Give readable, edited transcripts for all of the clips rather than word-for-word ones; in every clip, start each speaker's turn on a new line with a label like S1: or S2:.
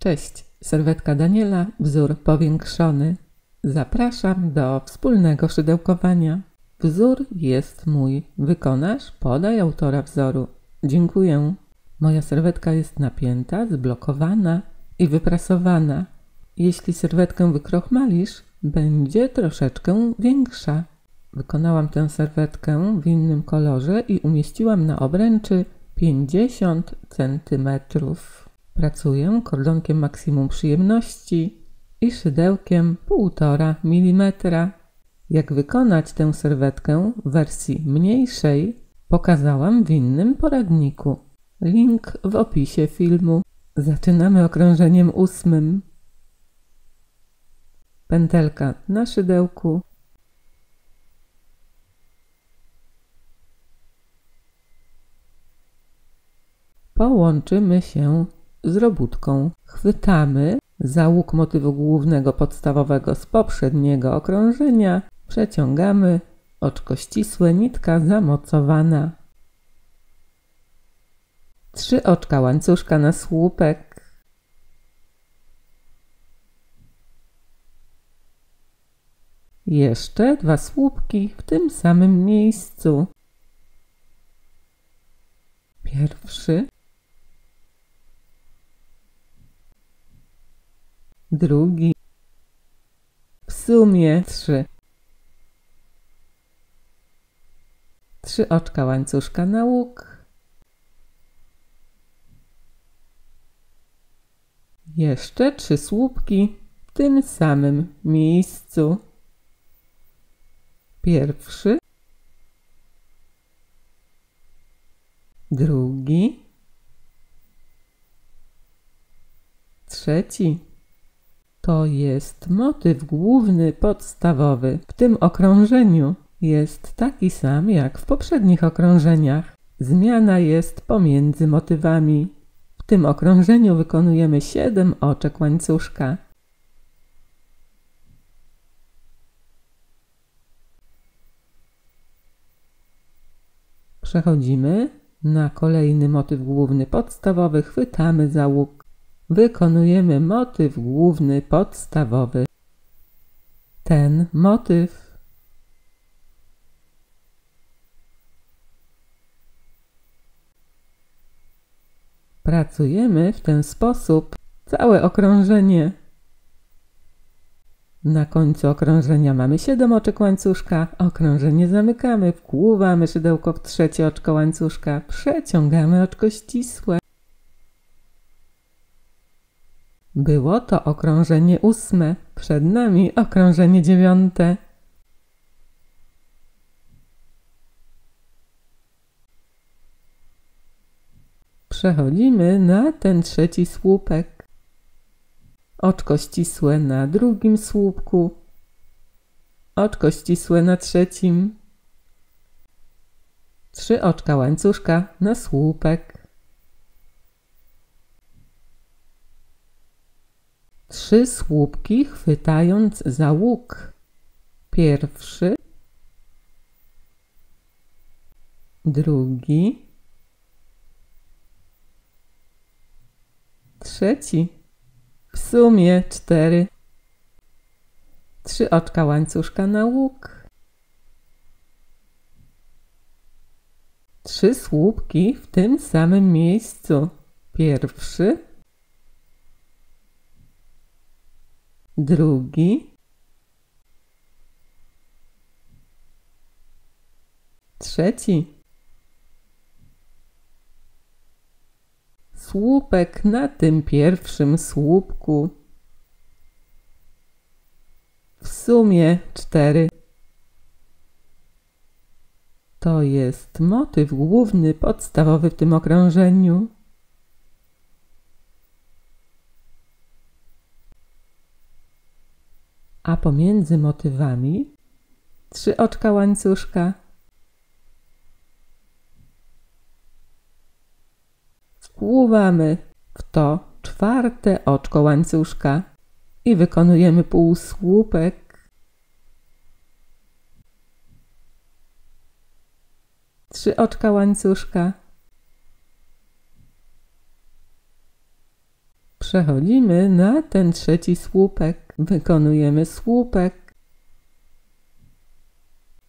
S1: Cześć, serwetka Daniela, wzór powiększony. Zapraszam do wspólnego szydełkowania. Wzór jest mój. Wykonasz? Podaj autora wzoru. Dziękuję. Moja serwetka jest napięta, zblokowana i wyprasowana. Jeśli serwetkę wykrochmalisz, będzie troszeczkę większa. Wykonałam tę serwetkę w innym kolorze i umieściłam na obręczy 50 cm. Pracuję kordonkiem maksimum przyjemności i szydełkiem 1,5 mm. Jak wykonać tę serwetkę w wersji mniejszej, pokazałam w innym poradniku. Link w opisie filmu. Zaczynamy okrążeniem 8. Pętelka na szydełku. Połączymy się z robótką. Chwytamy za łuk motywu głównego podstawowego z poprzedniego okrążenia, przeciągamy, oczko ścisłe, nitka zamocowana. 3 oczka łańcuszka na słupek. Jeszcze 2 słupki w tym samym miejscu. Pierwszy, drugi, w sumie 3. 3 oczka łańcuszka na łuk. Jeszcze 3 słupki w tym samym miejscu. Pierwszy, drugi, trzeci. To jest motyw główny podstawowy. W tym okrążeniu jest taki sam jak w poprzednich okrążeniach. Zmiana jest pomiędzy motywami. W tym okrążeniu wykonujemy 7 oczek łańcuszka. Przechodzimy na kolejny motyw główny podstawowy, chwytamy za łuk. Wykonujemy motyw główny podstawowy. Ten motyw. Pracujemy w ten sposób całe okrążenie. Na końcu okrążenia mamy 7 oczek łańcuszka, okrążenie zamykamy, wkłuwamy szydełko w 3 oczko łańcuszka, przeciągamy oczko ścisłe. Było to okrążenie 8, przed nami okrążenie 9. Przechodzimy na ten 3 słupek. Oczko ścisłe na drugim słupku, oczko ścisłe na trzecim, 3 oczka łańcuszka na słupek, 3 słupki chwytając za łuk. Pierwszy, drugi, trzeci. W sumie 4. 3 oczka łańcuszka na łuk. 3 słupki w tym samym miejscu. Pierwszy, drugi, trzeci. Słupek na tym pierwszym słupku. W sumie 4. To jest motyw główny podstawowy w tym okrążeniu. A pomiędzy motywami 3 oczka łańcuszka. Wkłuwamy w to 4 oczko łańcuszka i wykonujemy półsłupek. 3 oczka łańcuszka. Przechodzimy na ten trzeci słupek. Wykonujemy słupek.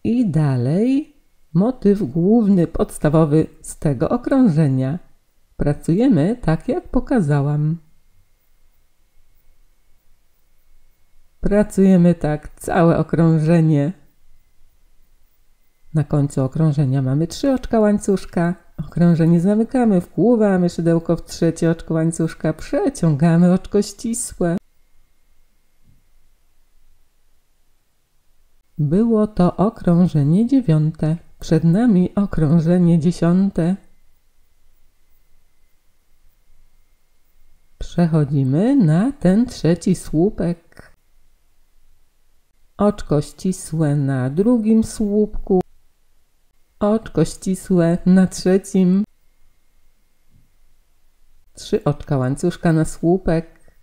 S1: I dalej motyw główny, podstawowy z tego okrążenia. Pracujemy tak, jak pokazałam. Pracujemy tak całe okrążenie. Na końcu okrążenia mamy 3 oczka łańcuszka. Okrążenie zamykamy, wkłuwamy szydełko w trzecie oczko łańcuszka, przeciągamy oczko ścisłe. Było to okrążenie 9. Przed nami okrążenie 10. Przechodzimy na ten trzeci słupek. Oczko ścisłe na drugim słupku. Oczko ścisłe na trzecim. 3 oczka łańcuszka na słupek.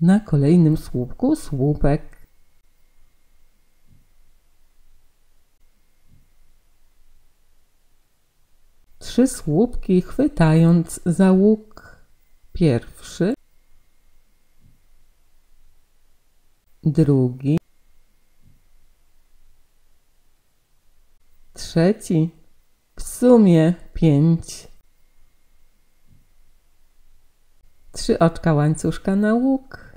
S1: Na kolejnym słupku słupek. Trzy słupki chwytając za łuk. Pierwszy. Drugi. Trzeci. W sumie 5. 3 oczka łańcuszka na łuk.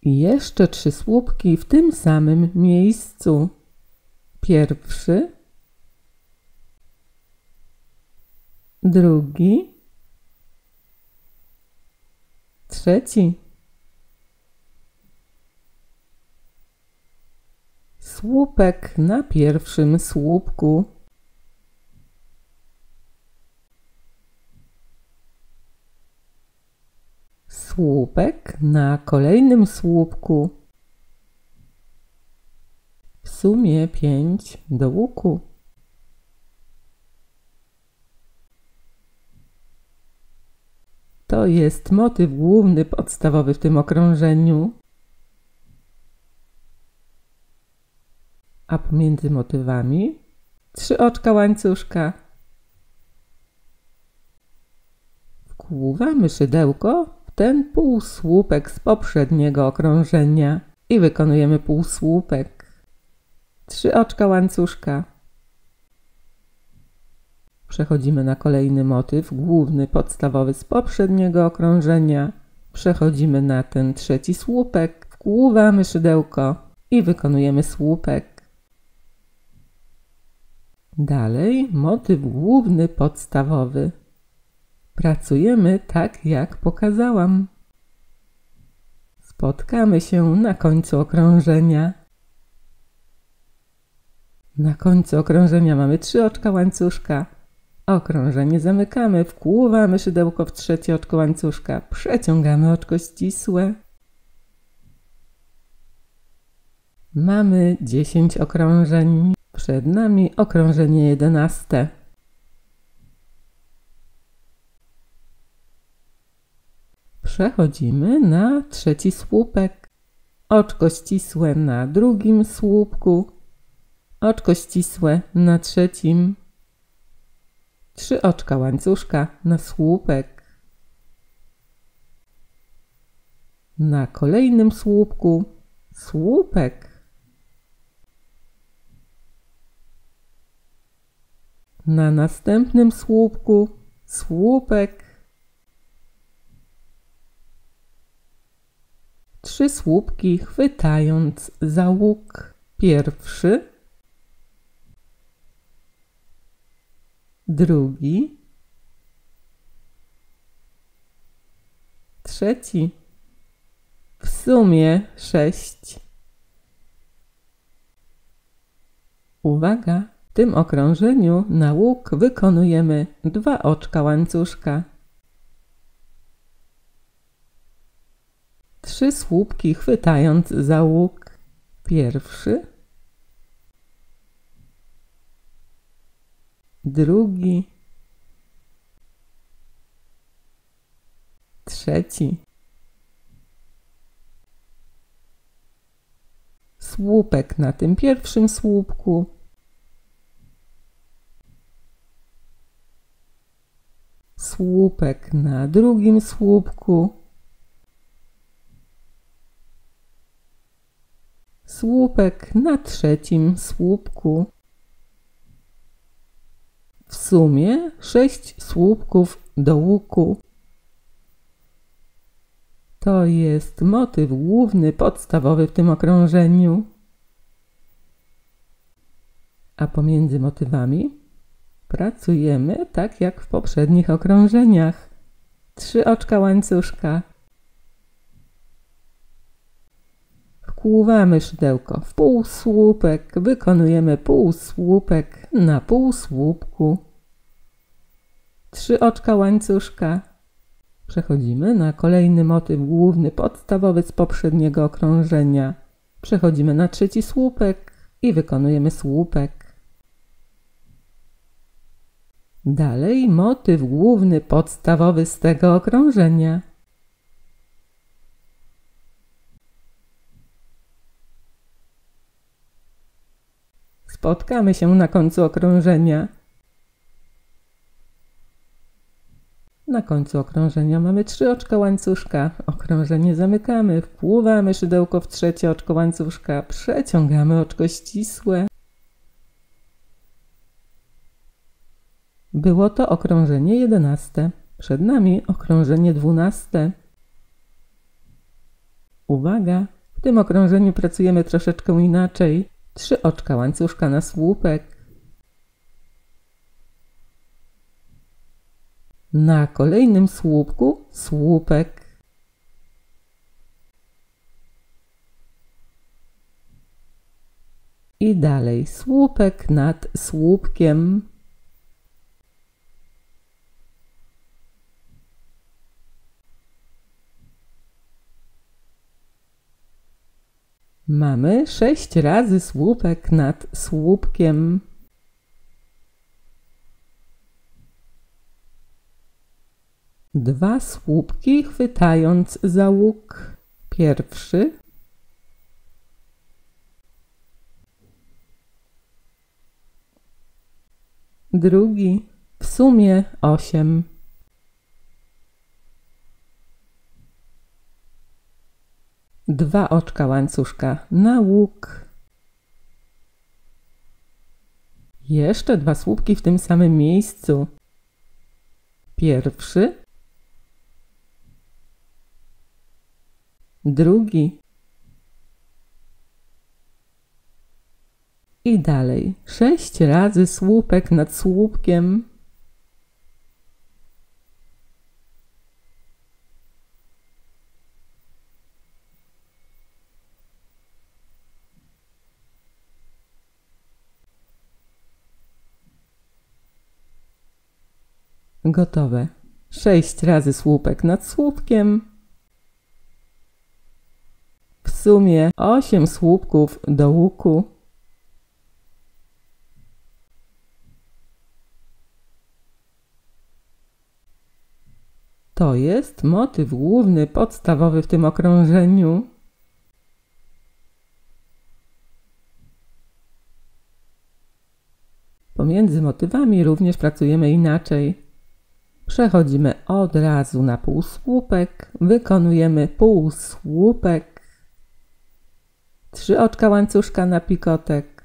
S1: I jeszcze 3 słupki w tym samym miejscu. Pierwszy. Drugi. Trzeci. Słupek na pierwszym słupku. Słupek na kolejnym słupku. W sumie 5 do łuku. To jest motyw główny, podstawowy w tym okrążeniu. A pomiędzy motywami 3 oczka łańcuszka. Wkłuwamy szydełko w ten półsłupek z poprzedniego okrążenia i wykonujemy półsłupek. 3 oczka łańcuszka. Przechodzimy na kolejny motyw główny, podstawowy z poprzedniego okrążenia. Przechodzimy na ten trzeci słupek, wkłuwamy szydełko i wykonujemy słupek. Dalej motyw główny, podstawowy. Pracujemy tak, jak pokazałam. Spotkamy się na końcu okrążenia. Na końcu okrążenia mamy 3 oczka łańcuszka. Okrążenie zamykamy, wkłuwamy szydełko w trzecie oczko łańcuszka, przeciągamy oczko ścisłe. Mamy 10 okrążeń. Przed nami okrążenie 11. Przechodzimy na trzeci słupek. Oczko ścisłe na drugim słupku. Oczko ścisłe na trzecim. 3 oczka łańcuszka na słupek. Na kolejnym słupku słupek. Na następnym słupku słupek. 3 słupki chwytając za łuk. Pierwszy. Drugi. Trzeci. W sumie 6. Uwaga! W tym okrążeniu na łuk wykonujemy 2 oczka łańcuszka. 3 słupki chwytając za łuk. Pierwszy. Drugi. Trzeci. Słupek na tym pierwszym słupku. słupek na drugim słupku, słupek na trzecim słupku. W sumie 6 słupków do łuku. To jest motyw główny, podstawowy w tym okrążeniu. A pomiędzy motywami pracujemy tak jak w poprzednich okrążeniach. 3 oczka łańcuszka. Wkłuwamy szydełko w półsłupek, wykonujemy półsłupek na półsłupku. 3 oczka łańcuszka. Przechodzimy na kolejny motyw główny, podstawowy z poprzedniego okrążenia. Przechodzimy na trzeci słupek i wykonujemy słupek. Dalej motyw główny, podstawowy z tego okrążenia. Spotkamy się na końcu okrążenia. Na końcu okrążenia mamy 3 oczka łańcuszka. Okrążenie zamykamy, wpływamy szydełko w trzecie oczko łańcuszka, przeciągamy oczko ścisłe. Było to okrążenie 11. Przed nami okrążenie 12. Uwaga! W tym okrążeniu pracujemy troszeczkę inaczej. 3 oczka łańcuszka na słupek. Na kolejnym słupku słupek. I dalej słupek nad słupkiem. Mamy 6 razy słupek nad słupkiem. Dwa słupki chwytając za łuk. Pierwszy. Drugi. W sumie 8. Dwa oczka łańcuszka na łuk. Jeszcze 2 słupki w tym samym miejscu. Pierwszy. Drugi. I dalej 6 razy słupek nad słupkiem. Gotowe. 6 razy słupek nad słupkiem. W sumie 8 słupków do łuku. To jest motyw główny, podstawowy w tym okrążeniu. Pomiędzy motywami również pracujemy inaczej. Przechodzimy od razu na półsłupek, wykonujemy półsłupek, 3 oczka łańcuszka na pikotek.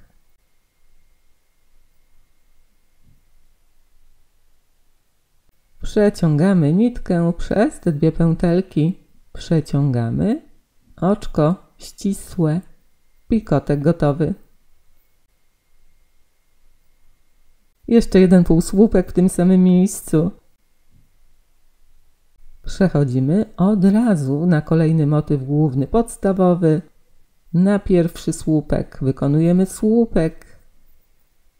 S1: Przeciągamy nitkę przez te 2 pętelki. Przeciągamy, oczko ścisłe, pikotek gotowy. Jeszcze jeden półsłupek w tym samym miejscu. Przechodzimy od razu na kolejny motyw główny, podstawowy. Na pierwszy słupek wykonujemy słupek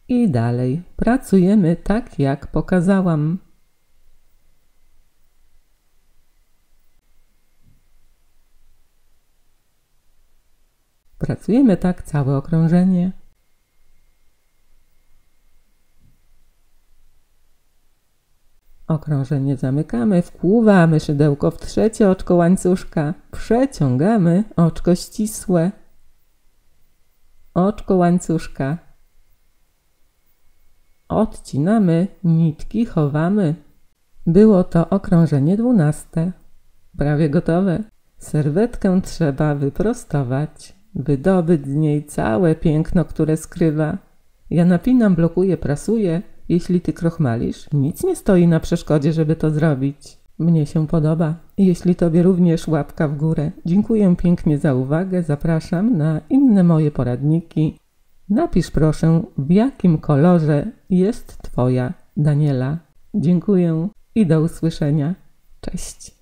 S1: i dalej pracujemy tak jak pokazałam. Pracujemy tak całe okrążenie. Okrążenie zamykamy, wkłuwamy szydełko w trzecie oczko łańcuszka, przeciągamy oczko ścisłe, oczko łańcuszka, odcinamy, nitki chowamy, Było to okrążenie 12. Prawie gotowe. Serwetkę trzeba wyprostować, wydobyć z niej całe piękno, które skrywa. Ja napinam, blokuję, prasuję. Jeśli ty krochmalisz, nic nie stoi na przeszkodzie, żeby to zrobić. Mnie się podoba. Jeśli tobie również, łapka w górę. Dziękuję pięknie za uwagę. Zapraszam na inne moje poradniki. Napisz proszę, w jakim kolorze jest twoja Daniela. Dziękuję i do usłyszenia. Cześć.